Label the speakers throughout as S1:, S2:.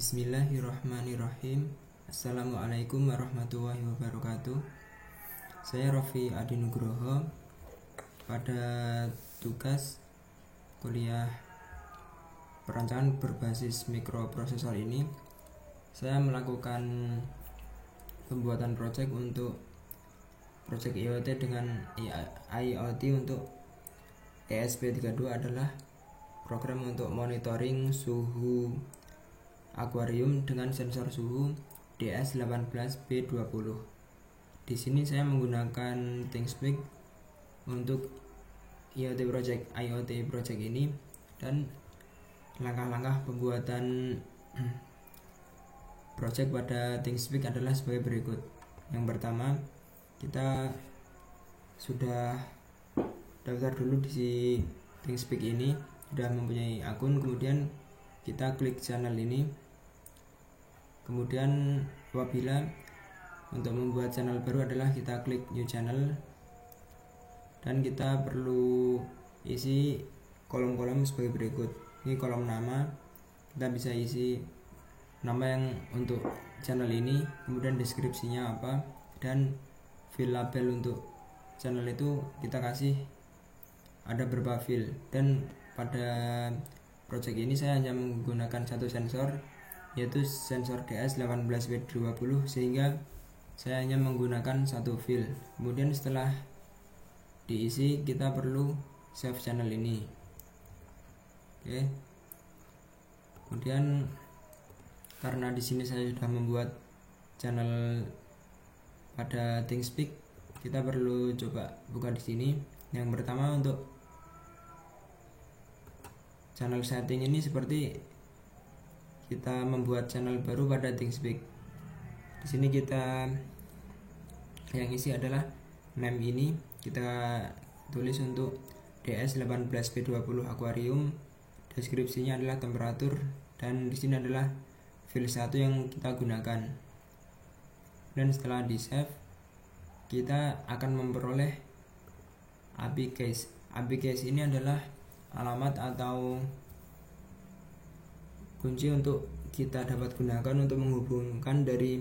S1: Bismillahirrahmanirrahim. Assalamualaikum warahmatullahi wabarakatuh. Saya Rofi Adi Nugroho. Pada tugas kuliah perancangan berbasis mikroprosesor ini, saya melakukan pembuatan project untuk project IoT dengan IoT untuk ESP32 adalah program untuk monitoring suhu akuarium dengan sensor suhu DS18B20. Di sini saya menggunakan ThinkSpeak untuk IoT project ini, dan langkah-langkah pembuatan project pada ThinkSpeak adalah sebagai berikut. Yang pertama, kita sudah daftar dulu di ThinkSpeak ini, sudah mempunyai akun, kemudian kita klik channel ini. Kemudian apabila untuk membuat channel baru adalah kita klik new channel, dan kita perlu isi kolom-kolom sebagai berikut. Ini kolom nama, kita bisa isi nama yang untuk channel ini, kemudian deskripsinya apa, dan file label untuk channel itu kita kasih ada beberapa file. Dan pada project ini saya hanya menggunakan satu sensor, yaitu sensor DS18B20, sehingga saya hanya menggunakan satu file. Kemudian setelah diisi, kita perlu save channel ini. Oke. Kemudian karena di sini saya sudah membuat channel pada ThinkSpeak, kita perlu coba buka di sini. Yang pertama, untuk channel setting ini seperti kita membuat channel baru pada ThinkSpeak. Di sini kita yang isi adalah name ini, kita tulis untuk DS18B20 akuarium, deskripsinya adalah temperatur, dan di sini adalah file 1 yang kita gunakan. Dan setelah di save, kita akan memperoleh API case. API case ini adalah alamat atau kunci untuk kita dapat gunakan untuk menghubungkan dari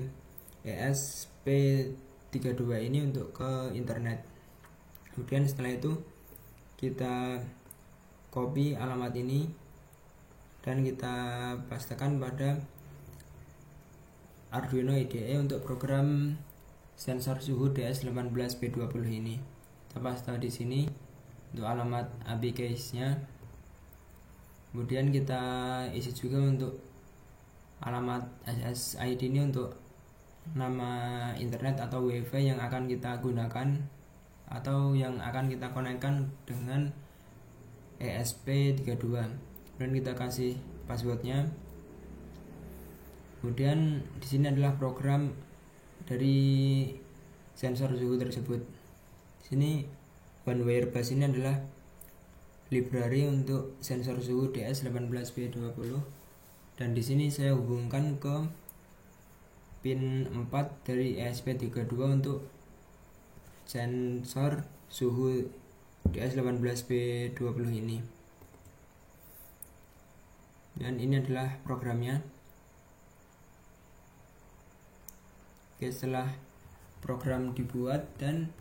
S1: ESP32 ini untuk ke internet. Kemudian setelah itu kita copy alamat ini dan kita pastekan pada Arduino IDE untuk program sensor suhu DS18B20 ini. Kita paste di sini untuk alamat API case-nya. Kemudian kita isi juga untuk alamat SSID ini untuk nama internet atau WiFi yang akan kita gunakan atau yang akan kita konekkan dengan ESP32. Dan kita kasih passwordnya. Kemudian di sini adalah program dari sensor suhu tersebut. Di sini OneWire Bus ini adalah library untuk sensor suhu DS18B20, dan di sini saya hubungkan ke pin 4 dari ESP32 untuk sensor suhu DS18B20 ini. Dan ini adalah programnya. Oke, setelah program dibuat dan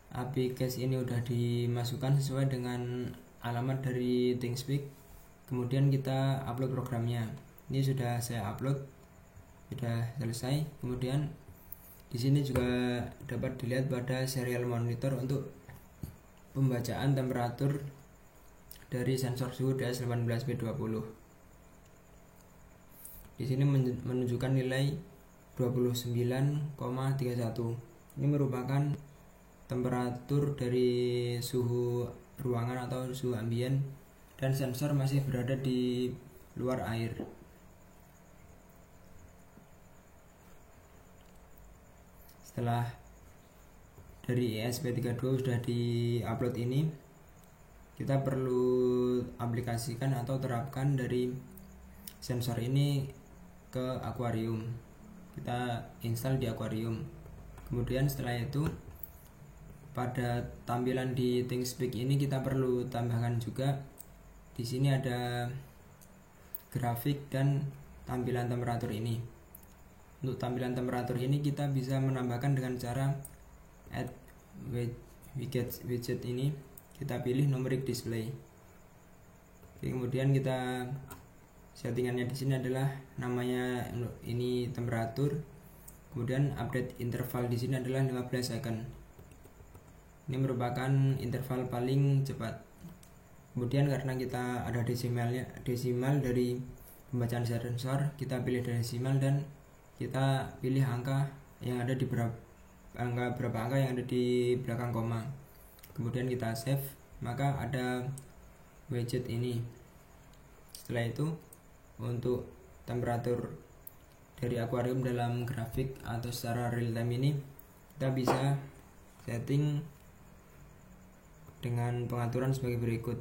S1: API case ini udah dimasukkan sesuai dengan alamat dari ThinkSpeak, kemudian kita upload programnya. Ini sudah saya upload, sudah selesai. Kemudian di sini juga dapat dilihat pada serial monitor untuk pembacaan temperatur dari sensor suhu DS18B20. Di sini menunjukkan nilai 29,31. Ini merupakan temperatur dari suhu ruangan atau suhu ambien, dan sensor masih berada di luar air. Setelah dari ESP32 sudah di-upload ini, kita perlu aplikasikan atau terapkan dari sensor ini ke akuarium. Kita install di akuarium. Kemudian setelah itu pada tampilan di ThinkSpeak ini kita perlu tambahkan juga, di sini ada grafik dan tampilan temperatur ini. Untuk tampilan temperatur ini kita bisa menambahkan dengan cara add widget ini. Kita pilih numeric display. Kemudian kita settingannya di sini adalah namanya ini temperatur. Kemudian update interval di sini adalah 15 second. Ini merupakan interval paling cepat. Kemudian karena kita ada desimal dari pembacaan sensor, kita pilih desimal dan kita pilih angka yang ada di berapa angka yang ada di belakang koma. Kemudian kita save, maka ada widget ini. Setelah itu untuk temperatur dari akuarium dalam grafik atau secara real time ini kita bisa setting dengan pengaturan sebagai berikut.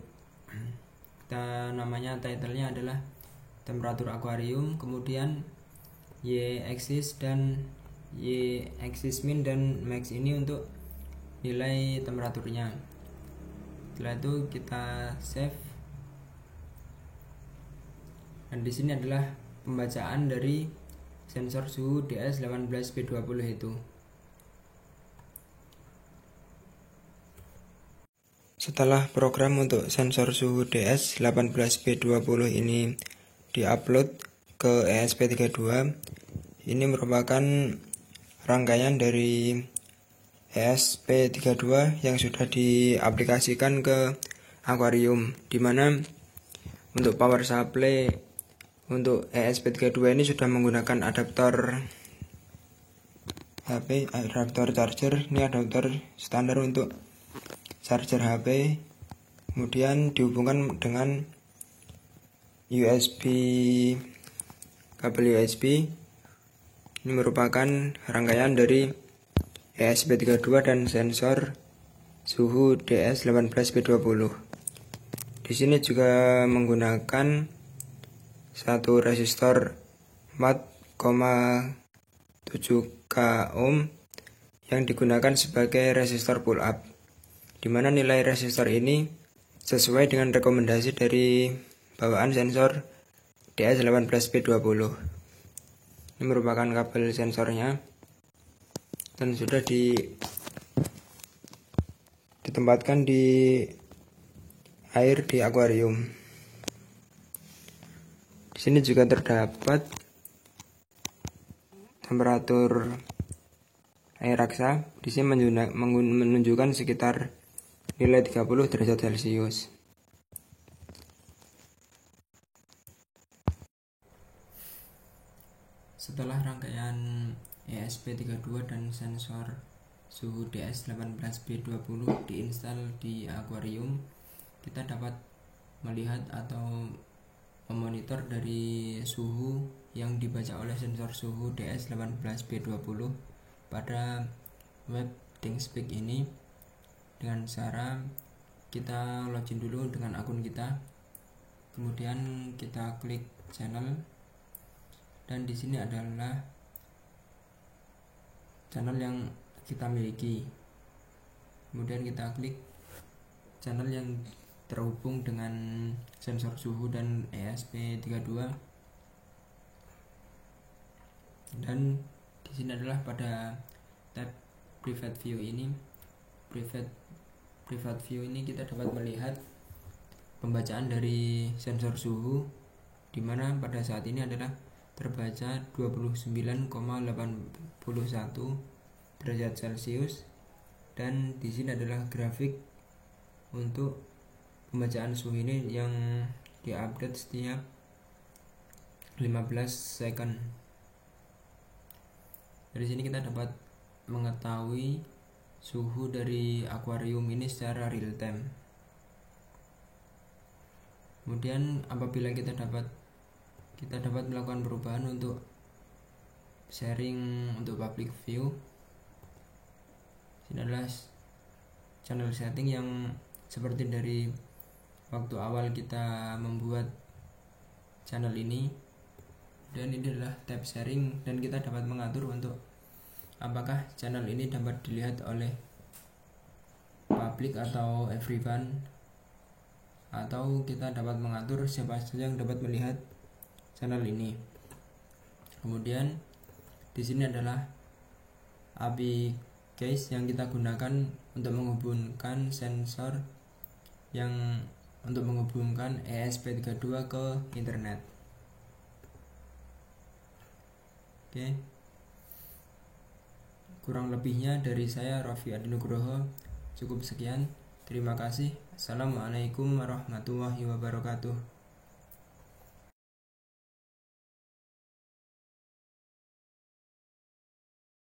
S1: Kita namanya title-nya adalah temperatur akuarium, kemudian Y axis dan Y axis min dan max ini untuk nilai temperaturnya. Setelah itu kita save. Dan di sini adalah pembacaan dari sensor suhu DS18B20 itu. Setelah program untuk sensor suhu DS18B20 ini diupload ke ESP32, ini merupakan rangkaian dari ESP32 yang sudah diaplikasikan ke akuarium, dimana untuk power supply untuk ESP32 ini sudah menggunakan adaptor HP, adaptor charger. Ini adaptor standar untuk charger HP, kemudian dihubungkan dengan USB, kabel USB. Ini merupakan rangkaian dari ESP32 dan sensor suhu DS18B20. Di sini juga menggunakan satu resistor 4,7 k ohm yang digunakan sebagai resistor pull up, di mana nilai resistor ini sesuai dengan rekomendasi dari bawaan sensor DS18B20. Ini merupakan kabel sensornya dan sudah ditempatkan di air di akuarium. Di sini juga terdapat temperatur air raksa. Di sini menunjukkan sekitar nilai 30 derajat Celcius. Setelah rangkaian ESP32 dan sensor suhu DS18B20 diinstal di akuarium, kita dapat melihat atau memonitor dari suhu yang dibaca oleh sensor suhu DS18B20 pada web ThinkSpeak ini dengan cara kita login dulu dengan akun kita, kemudian kita klik channel, dan di sini adalah channel yang kita miliki. Kemudian kita klik channel yang terhubung dengan sensor suhu dan ESP32, dan di sini adalah pada tab private view ini. Private view ini kita dapat melihat pembacaan dari sensor suhu, di mana pada saat ini adalah terbaca 29,81 derajat Celcius, dan di sini adalah grafik untuk pembacaan suhu ini yang diupdate setiap 15 second. Dari sini kita dapat mengetahui suhu dari akuarium ini secara real time. Kemudian apabila kita dapat melakukan perubahan untuk sharing untuk public view, ini adalah channel setting yang seperti dari waktu awal kita membuat channel ini. Dan ini adalah tab sharing, dan kita dapat mengatur untuk apakah channel ini dapat dilihat oleh publik atau everyone, atau kita dapat mengatur siapa saja yang dapat melihat channel ini. Kemudian di sini adalah API case yang kita gunakan untuk menghubungkan sensor yang untuk menghubungkan ESP32 ke internet. Oke. Kurang lebihnya dari saya, Raffi Adinugroho, cukup sekian. Terima kasih. Assalamualaikum warahmatullahi wabarakatuh.